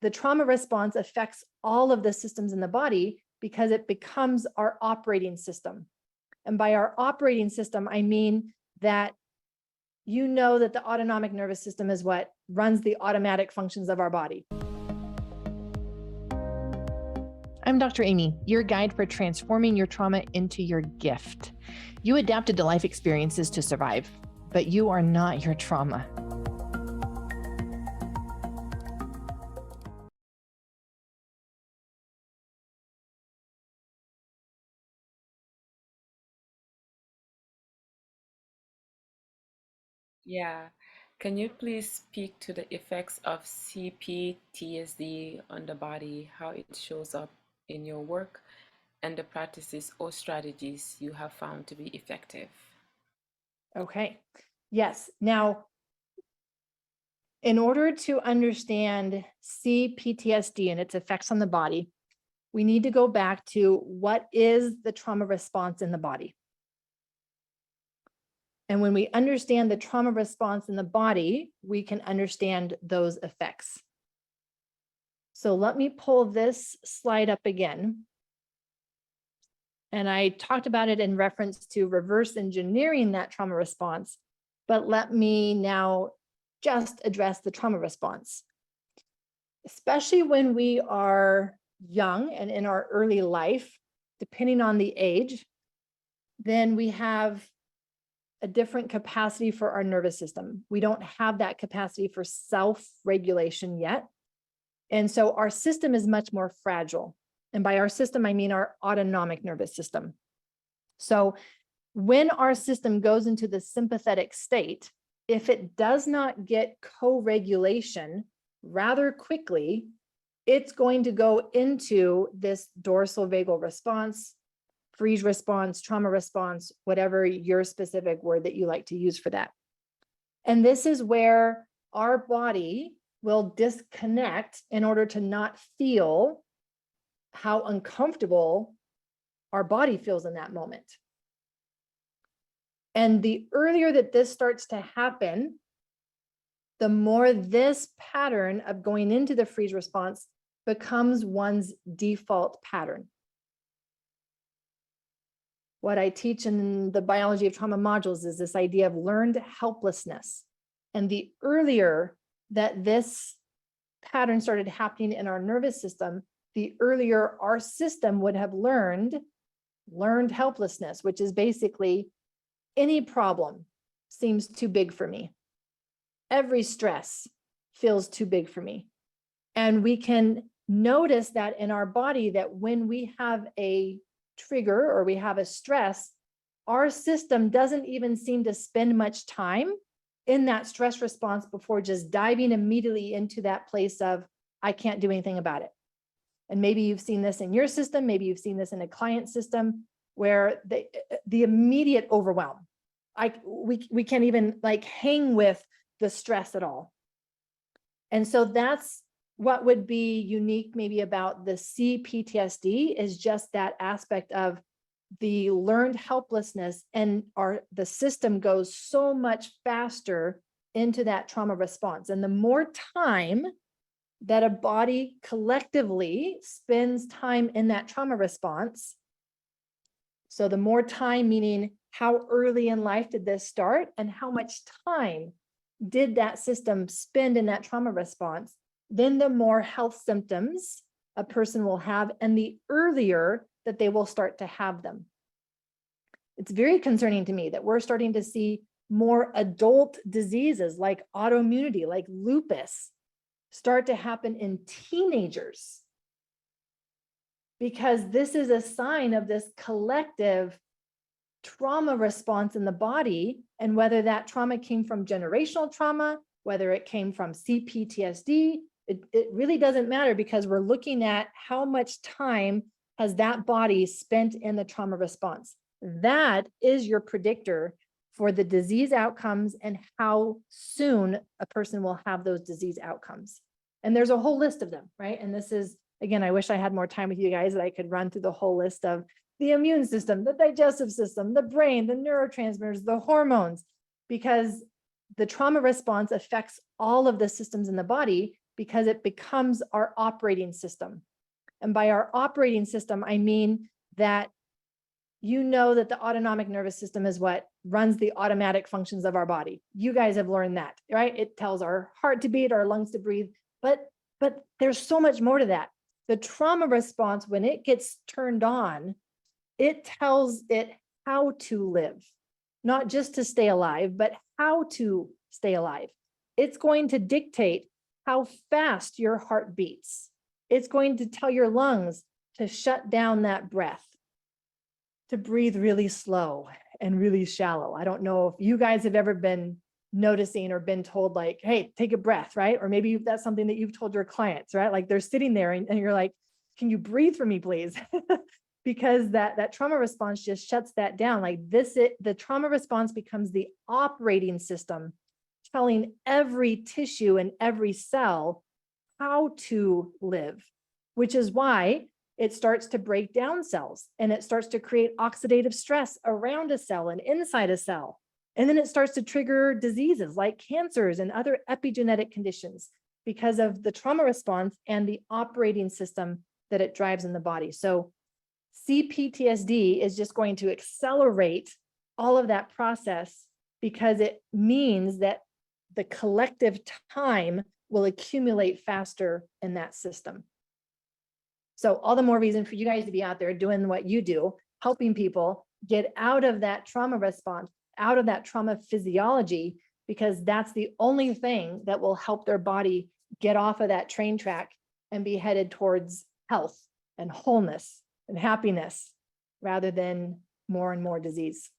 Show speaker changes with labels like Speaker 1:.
Speaker 1: the trauma response affects all of the systems in the body because it becomes our operating system. And by our operating system, I mean that you know that the autonomic nervous system is what runs the automatic functions of our body. I'm Dr. Aimie, your guide for transforming your trauma into your gift. You adapted to life experiences to survive, but you are not your trauma.
Speaker 2: Yeah. Can you please speak to the effects of CPTSD on the body, how it shows up in your work, and the practices or strategies you have found to be effective?
Speaker 1: Okay. Yes. Now, in order to understand CPTSD and its effects on the body, we need to go back to what is the trauma response in the body. And when we understand the trauma response in the body, we can understand those effects. So let me pull this slide up again. And I talked about it in reference to reverse engineering that trauma response, but let me now just address the trauma response. Especially when we are young and in our early life, depending on the age, then we have a different capacity for our nervous system. We don't have that capacity for self-regulation yet. And so our system is much more fragile. And by our system, I mean our autonomic nervous system. So when our system goes into the sympathetic state, if it does not get co-regulation rather quickly, it's going to go into this dorsal vagal response, freeze response, trauma response, whatever your specific word that you like to use for that. And this is where our body will disconnect in order to not feel how uncomfortable our body feels in that moment. And the earlier that this starts to happen, the more this pattern of going into the freeze response becomes one's default pattern. What I teach in the biology of trauma modules is this idea of learned helplessness. And the earlier that this pattern started happening in our nervous system, the earlier our system would have learned helplessness, which is basically any problem seems too big for me. Every stress feels too big for me. And we can notice that in our body that when we have a trigger or we have a stress, our system doesn't even seem to spend much time in that stress response before just diving immediately into that place of, I can't do anything about it. And maybe you've seen this in your system, maybe you've seen this in a client system where the immediate overwhelm, we can't even like hang with the stress at all. And so that's what would be unique maybe about the CPTSD is just that aspect of the learned helplessness, and the system goes so much faster into that trauma response. And the more time that a body collectively spends time in that trauma response, so the more time, meaning how early in life did this start and how much time did that system spend in that trauma response, then the more health symptoms a person will have and the earlier that they will start to have them. It's very concerning to me that we're starting to see more adult diseases like autoimmunity, like lupus, start to happen in teenagers, because this is a sign of this collective trauma response in the body. And whether that trauma came from generational trauma, whether it came from CPTSD, it really doesn't matter, because we're looking at how much time has that body spent in the trauma response. That is your predictor for the disease outcomes and how soon a person will have those disease outcomes. And there's a whole list of them, right? And this is, again, I wish I had more time with you guys that I could run through the whole list of the immune system, the digestive system, the brain, the neurotransmitters, the hormones, because the trauma response affects all of the systems in the body, because it becomes our operating system. And by our operating system, I mean that you know that the autonomic nervous system is what runs the automatic functions of our body. You guys have learned that, right? It tells our heart to beat, our lungs to breathe, but there's so much more to that. The trauma response, when it gets turned on, it tells it how to live, not just to stay alive, but how to stay alive. It's going to dictate how fast your heart beats. It's going to tell your lungs to shut down that breath, to breathe really slow and really shallow. I don't know if you guys have ever been noticing or been told like, hey, take a breath, right? Or maybe that's something that you've told your clients, right? Like they're sitting there and you're like, can you breathe for me, please? Because that trauma response just shuts that down. Like the trauma response becomes the operating system, telling every tissue and every cell how to live, which is why it starts to break down cells and it starts to create oxidative stress around a cell and inside a cell. And then it starts to trigger diseases like cancers and other epigenetic conditions because of the trauma response and the operating system that it drives in the body. So CPTSD is just going to accelerate all of that process because it means that the collective time will accumulate faster in that system. So all the more reason for you guys to be out there doing what you do, helping people get out of that trauma response, out of that trauma physiology, because that's the only thing that will help their body get off of that train track and be headed towards health and wholeness and happiness rather than more and more disease.